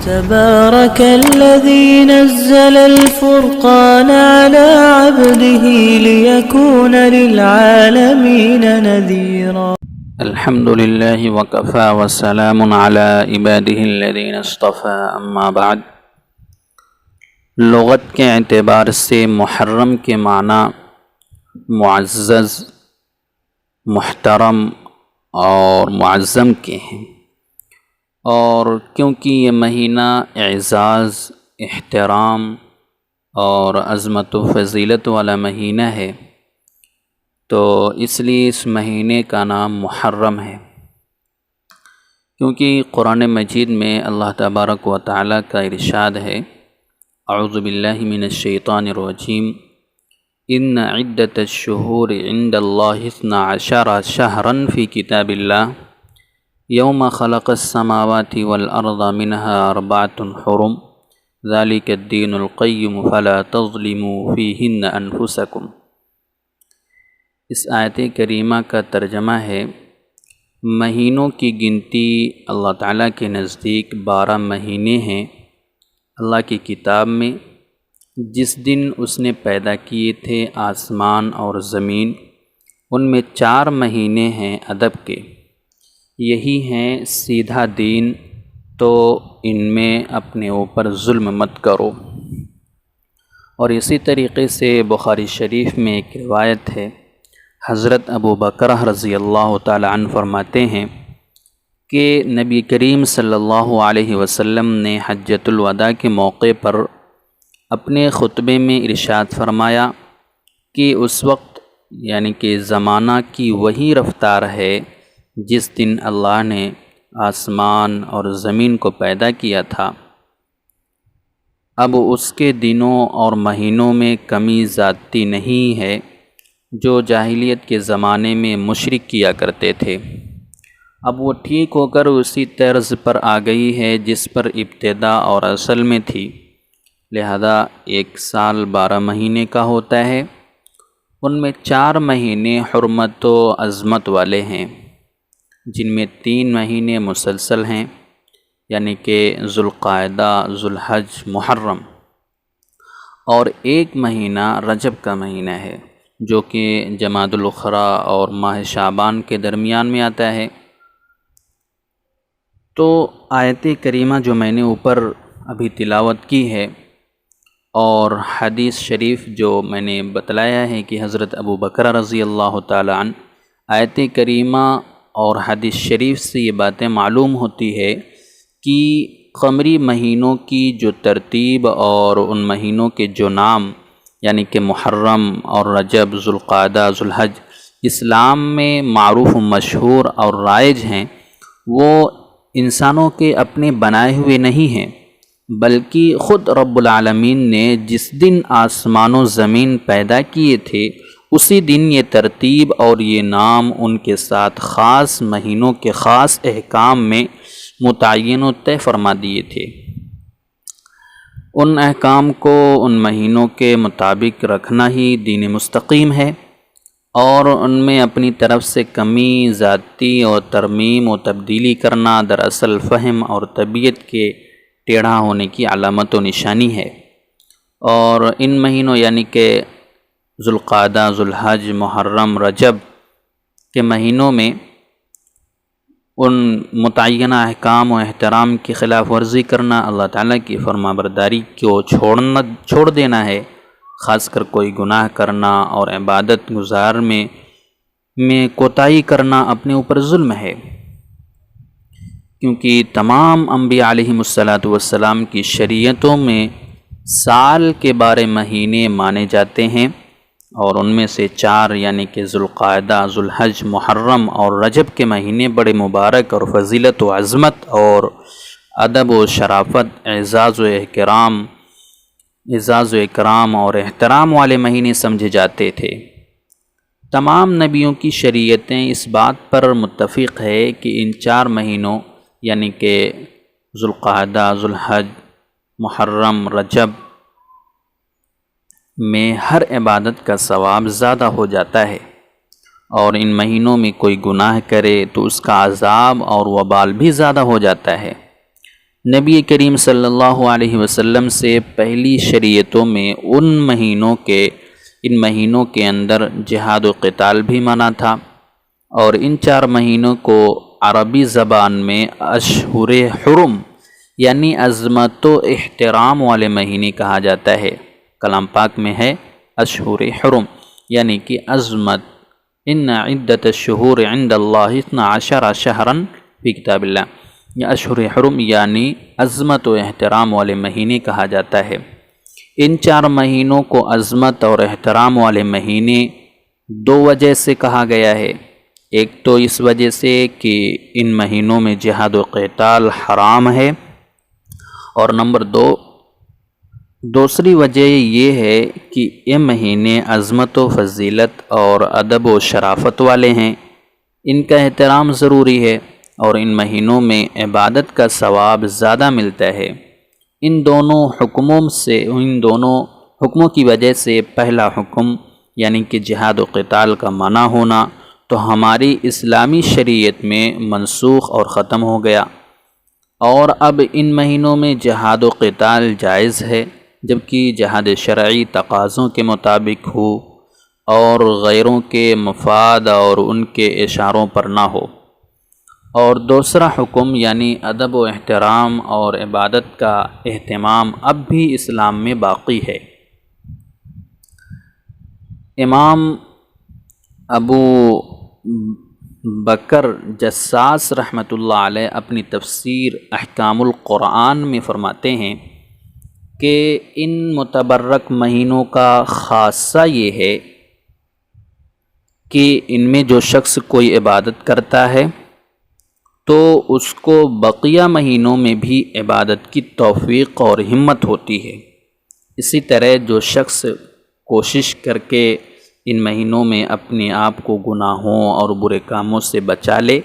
تبارك الذي نزل الفرقان على عبده ليكون للعالمين نذيرا. الحمد لله وكفى وسلام على عباده الذين اصطفى اما بعد. لغت کے اعتبار سے محرم کے معنی معزز، محترم اور معظم کے ہیں، اور کیونکہ یہ مہینہ اعزاز، احترام اور عظمت و فضیلت والا مہینہ ہے، تو اس لیے اس مہینے کا نام محرم ہے. کیونکہ قرآن مجید میں اللہ تبارک و تعالیٰ کا ارشاد ہے، اعوذ باللہ من الشیطان الرجیم، ان عدۃ الشہور عند اللہ 12 شہرا فی کتاب اللہ یوم خلق السماوات والارض منها 4 حرم ذلک الدین القیم فلا تظلموا فیہن انفسکم. اس آیت کریمہ کا ترجمہ ہے، مہینوں کی گنتی اللہ تعالیٰ کے نزدیک 12 مہینے ہیں اللہ کی کتاب میں، جس دن اس نے پیدا کیے تھے آسمان اور زمین. ان میں 4 مہینے ہیں ادب کے، یہی ہیں سیدھا دین، تو ان میں اپنے اوپر ظلم مت کرو. اور اسی طریقے سے بخاری شریف میں ایک روایت ہے، حضرت ابو بکرہ رضی اللہ تعالی عنہ فرماتے ہیں کہ نبی کریم صلی اللہ علیہ وسلم نے حجۃ الوداع کے موقع پر اپنے خطبے میں ارشاد فرمایا کہ اس وقت یعنی کہ زمانہ کی وہی رفتار ہے جس دن اللہ نے آسمان اور زمین کو پیدا کیا تھا. اب اس کے دنوں اور مہینوں میں کمی زیادتی نہیں ہے جو جاہلیت کے زمانے میں مشرک کیا کرتے تھے. اب وہ ٹھیک ہو کر اسی طرز پر آ گئی ہے جس پر ابتدا اور اصل میں تھی. لہذا 1 سال 12 مہینے کا ہوتا ہے، ان میں 4 مہینے حرمت و عظمت والے ہیں، جن میں 3 مہینے مسلسل ہیں، یعنی کہ ذوالقعدہ، ذوالحج، محرم، اور 1 مہینہ رجب کا مہینہ ہے جو کہ جمادی الاخری اور ماہ شعبان کے درمیان میں آتا ہے. تو آیت کریمہ جو میں نے اوپر ابھی تلاوت کی ہے اور حدیث شریف جو میں نے بتلایا ہے کہ حضرت ابو بکرہ رضی اللہ تعالی عنہ، آیت کریمہ اور حدیث شریف سے یہ باتیں معلوم ہوتی ہے کہ قمری مہینوں کی جو ترتیب اور ان مہینوں کے جو نام یعنی کہ محرم اور رجب، ذوالقعدہ، ذوالحج اسلام میں معروف و مشہور اور رائج ہیں، وہ انسانوں کے اپنے بنائے ہوئے نہیں ہیں، بلکہ خود رب العالمین نے جس دن آسمان و زمین پیدا کیے تھے اسی دن یہ ترتیب اور یہ نام ان کے ساتھ خاص مہینوں کے خاص احکام میں متعین و طے فرما دیے تھے. ان احکام کو ان مہینوں کے مطابق رکھنا ہی دین مستقیم ہے، اور ان میں اپنی طرف سے کمی، زیادتی اور ترمیم و تبدیلی کرنا دراصل فہم اور طبیعت کے ٹیڑھا ہونے کی علامت و نشانی ہے. اور ان مہینوں یعنی کہ ذوالقعدہ، ذوالحج، محرم، رجب کے مہینوں میں ان متعینہ احکام و احترام کی خلاف ورزی کرنا، اللہ تعالیٰ کی فرما برداری کو چھوڑ دینا ہے. خاص کر کوئی گناہ کرنا اور عبادت گزار میں کوتاہی کرنا اپنے اوپر ظلم ہے. کیونکہ تمام انبیاء علیہم السلام کی شریعتوں میں سال کے 12 مہینے مانے جاتے ہیں، اور ان میں سے 4 یعنی کہ ذوالقعدہ، ذوالحج، محرم اور رجب کے مہینے بڑے مبارک اور فضیلت و عظمت اور ادب و شرافت، اعزاز و اکرام اور احترام والے مہینے سمجھے جاتے تھے. تمام نبیوں کی شریعتیں اس بات پر متفق ہے کہ ان 4 مہینوں یعنی کہ ذوالقعدہ، ذوالحج، محرم، رجب میں ہر عبادت کا ثواب زیادہ ہو جاتا ہے، اور ان مہینوں میں کوئی گناہ کرے تو اس کا عذاب اور وبال بھی زیادہ ہو جاتا ہے. نبی کریم صلی اللہ علیہ وسلم سے پہلی شریعتوں میں ان مہینوں کے اندر جہاد و قتال بھی منع تھا، اور ان 4 مہینوں کو عربی زبان میں اشہر حرم یعنی عظمت و احترام والے مہینے کہا جاتا ہے۔ کلام پاک میں ہے اشہر حرم یعنی کہ عظمت، ان عدت الشہور عند اللہ 12 شہرا فی کتاب اللہ، یہ اشہر حرم یعنی عظمت و احترام والے مہینے کہا جاتا ہے۔ ان 4 مہینوں کو عظمت اور احترام والے مہینے 2 وجہ سے کہا گیا ہے۔ ایک تو اس وجہ سے کہ ان مہینوں میں جہاد و قتال حرام ہے، اور نمبر 2 دوسری وجہ یہ ہے کہ یہ مہینے عظمت و فضیلت اور ادب و شرافت والے ہیں، ان کا احترام ضروری ہے، اور ان مہینوں میں عبادت کا ثواب زیادہ ملتا ہے۔ ان دونوں حکموں کی وجہ سے پہلا حکم یعنی کہ جہاد و قتال کا منع ہونا تو ہماری اسلامی شریعت میں منسوخ اور ختم ہو گیا، اور اب ان مہینوں میں جہاد و قتال جائز ہے، جبکہ جہاد شرعی تقاضوں کے مطابق ہو اور غیروں کے مفاد اور ان کے اشاروں پر نہ ہو۔ اور دوسرا حکم یعنی ادب و احترام اور عبادت کا اہتمام اب بھی اسلام میں باقی ہے۔ امام ابو بکر جساس رحمۃ اللہ علیہ اپنی تفسیر احکام القرآن میں فرماتے ہیں کہ ان متبرک مہینوں کا خاصہ یہ ہے کہ ان میں جو شخص کوئی عبادت کرتا ہے تو اس کو بقیہ مہینوں میں بھی عبادت کی توفیق اور ہمت ہوتی ہے۔ اسی طرح جو شخص کوشش کر کے ان مہینوں میں اپنے آپ کو گناہوں اور برے کاموں سے بچا لے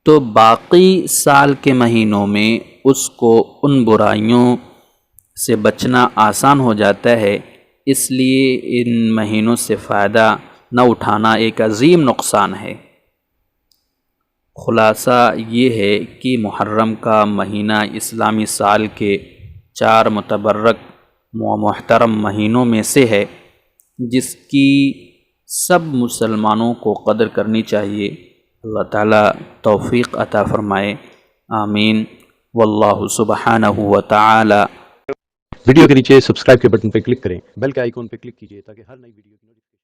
تو باقی سال کے مہینوں میں اس کو ان برائیوں سے بچنا آسان ہو جاتا ہے، اس لیے ان مہینوں سے فائدہ نہ اٹھانا ایک عظیم نقصان ہے۔ خلاصہ یہ ہے کہ محرم کا مہینہ اسلامی سال کے 4 متبرک و محترم مہینوں میں سے ہے، جس کی سب مسلمانوں کو قدر کرنی چاہیے۔ اللہ تعالیٰ توفیق عطا فرمائے، آمین۔ واللہ سبحانہ و تعالی۔ ویڈیو کے نیچے سبسکرائب کے بٹن پہ کلک کریں، بیل کے آئیکن پہ کلک کیجیے تاکہ ہر نئی ویڈیو کی نوٹیفیکیشن